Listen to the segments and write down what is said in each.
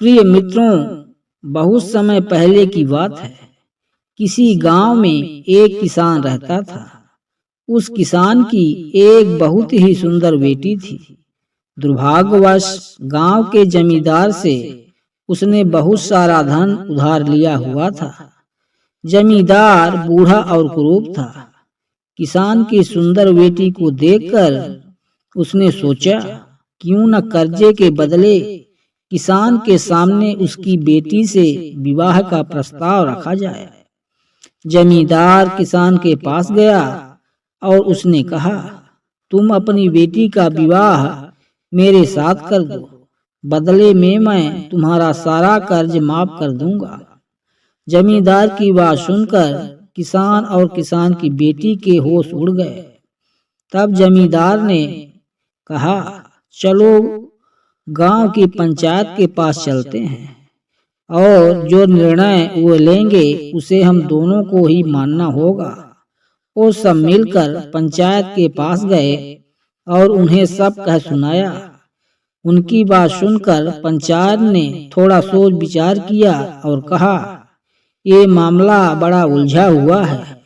प्रिय मित्रों, बहुत समय पहले की बात है। किसी गांव में एक किसान रहता था। उस किसान की एक बहुत ही सुंदर बेटी थी। दुर्भाग्यवश गांव के जमींदार से उसने बहुत सारा धन उधार लिया हुआ था। जमींदार बूढ़ा और कुरूप था। किसान की सुंदर बेटी को देखकर उसने सोचा, क्यों न कर्जे के बदले किसान के सामने उसकी बेटी से विवाह का प्रस्ताव रखा जाए। जमींदार किसान के पास गया और उसने कहा, तुम अपनी बेटी का विवाह मेरे साथ कर दो, बदले में मैं तुम्हारा सारा कर्ज माफ कर दूंगा। जमींदार की बात सुनकर किसान और किसान की बेटी के होश उड़ गए। तब जमींदार ने कहा, चलो गांव की पंचायत के पास चलते हैं और जो निर्णय वो लेंगे उसे हम दोनों को ही मानना होगा। वो सब मिलकर पंचायत के पास गए और उन्हें सब कह सुनाया। उनकी बात सुनकर पंचायत ने थोड़ा सोच विचार किया और कहा, ये मामला बड़ा उलझा हुआ है,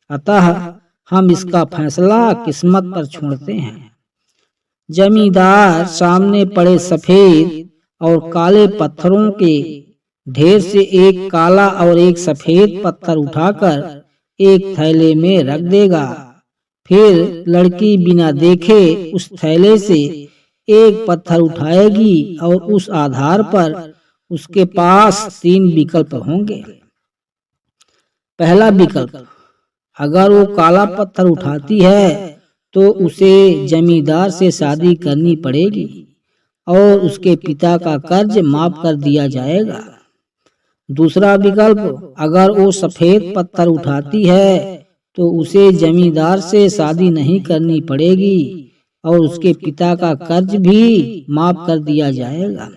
अतः हम इसका फैसला किस्मत पर छोड़ते हैं। जमींदार सामने पड़े सफेद और काले पत्थरों के ढेर से एक काला और एक सफेद पत्थर उठाकर एक थैले में रख देगा। फिर लड़की बिना देखे उस थैले से एक पत्थर उठाएगी और उस आधार पर उसके पास 3 विकल्प होंगे। पहला विकल्प, अगर वो काला पत्थर उठाती है तो उसे जमींदार से शादी करनी पड़ेगी और उसके पिता का कर्ज माफ कर दिया जाएगा। दूसरा विकल्प, अगर वो सफेद पत्थर उठाती है तो उसे जमींदार से शादी नहीं करनी पड़ेगी और उसके पिता का कर्ज भी माफ कर दिया जाएगा।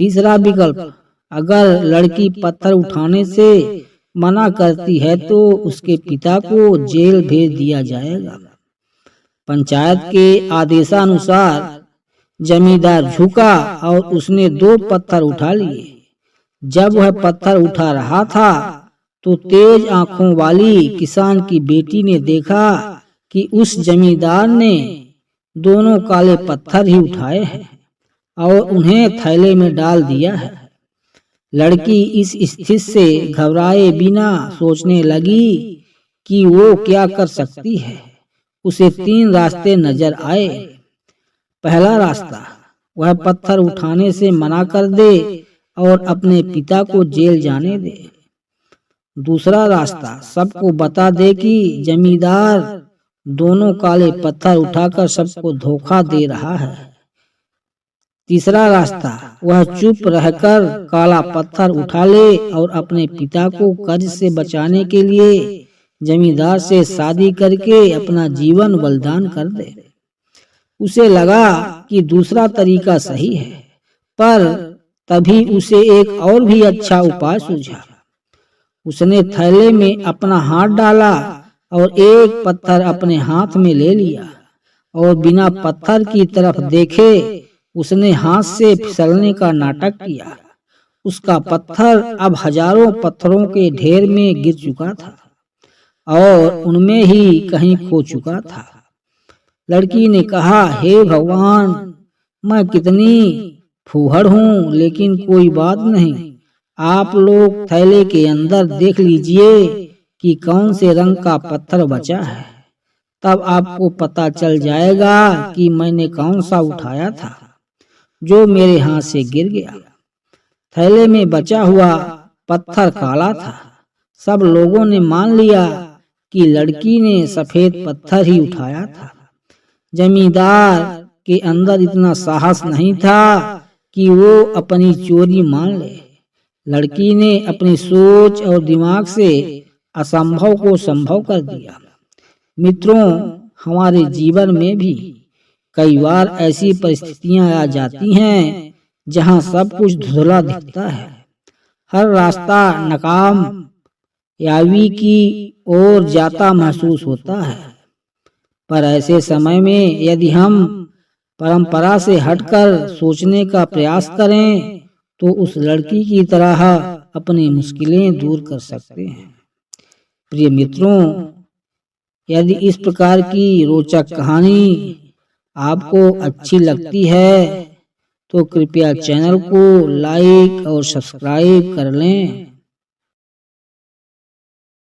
तीसरा विकल्प, अगर लड़की पत्थर उठाने से मना करती है तो उसके पिता को जेल भेज दिया जाएगा। पंचायत के आदेशानुसार जमींदार झुका और उसने 2 पत्थर उठा लिए। जब वह पत्थर उठा रहा था तो तेज आंखों वाली किसान की बेटी ने देखा कि उस जमींदार ने दोनों काले पत्थर ही उठाए हैं और उन्हें थैले में डाल दिया है। लड़की इस स्थिति से घबराए बिना सोचने लगी कि वो क्या कर सकती है। उसे 3 रास्ते नजर आए। पहला रास्ता, वह पत्थर उठाने से मना कर दे और अपने पिता को जेल जाने दे। दूसरा रास्ता, सबको बता दे कि जमींदार दोनों काले पत्थर उठाकर सबको धोखा दे रहा है। तीसरा रास्ता, वह चुप रहकर काला पत्थर उठा ले और अपने पिता को कर्ज से बचाने के लिए जमींदार से शादी करके अपना जीवन बलिदान कर दे। उसे लगा कि दूसरा तरीका सही है, पर तभी उसे एक और भी अच्छा उपाय सूझा। उसने थैले में अपना हाथ डाला और एक पत्थर अपने हाथ में ले लिया और बिना पत्थर की तरफ देखे उसने हाथ से फिसलने का नाटक किया। उसका पत्थर अब हजारों पत्थरों के ढेर में गिर चुका था और उनमें ही कहीं खो चुका था। लड़की ने कहा, हे भगवान, मैं कितनी फूहड़ हूँ, लेकिन कोई बात नहीं। आप लोग थैले के अंदर देख लीजिए कि कौन से रंग का पत्थर बचा है, तब आपको पता चल जाएगा कि मैंने कौन सा उठाया था जो मेरे हाथ से गिर गया। थैले में बचा हुआ पत्थर काला था। सब लोगों ने मान लिया कि लड़की ने सफेद पत्थर ही उठाया था। जमींदार के अंदर इतना साहस नहीं था कि वो अपनी चोरी मान ले। लड़की ने अपनी सोच और दिमाग से असंभव को संभव कर दिया। मित्रों, हमारे जीवन में भी कई बार ऐसी परिस्थितियां आ जाती हैं जहां सब कुछ धुंधला दिखता है। हर रास्ता नाकाम यावी की ओर जाता महसूस होता है। पर ऐसे समय में यदि हम परंपरा से हटकर सोचने का प्रयास करें तो उस लड़की की तरह अपनी मुश्किलें दूर कर सकते हैं। प्रिय मित्रों, यदि इस प्रकार की रोचक कहानी आपको अच्छी लगती है तो कृपया चैनल को लाइक और सब्सक्राइब कर लें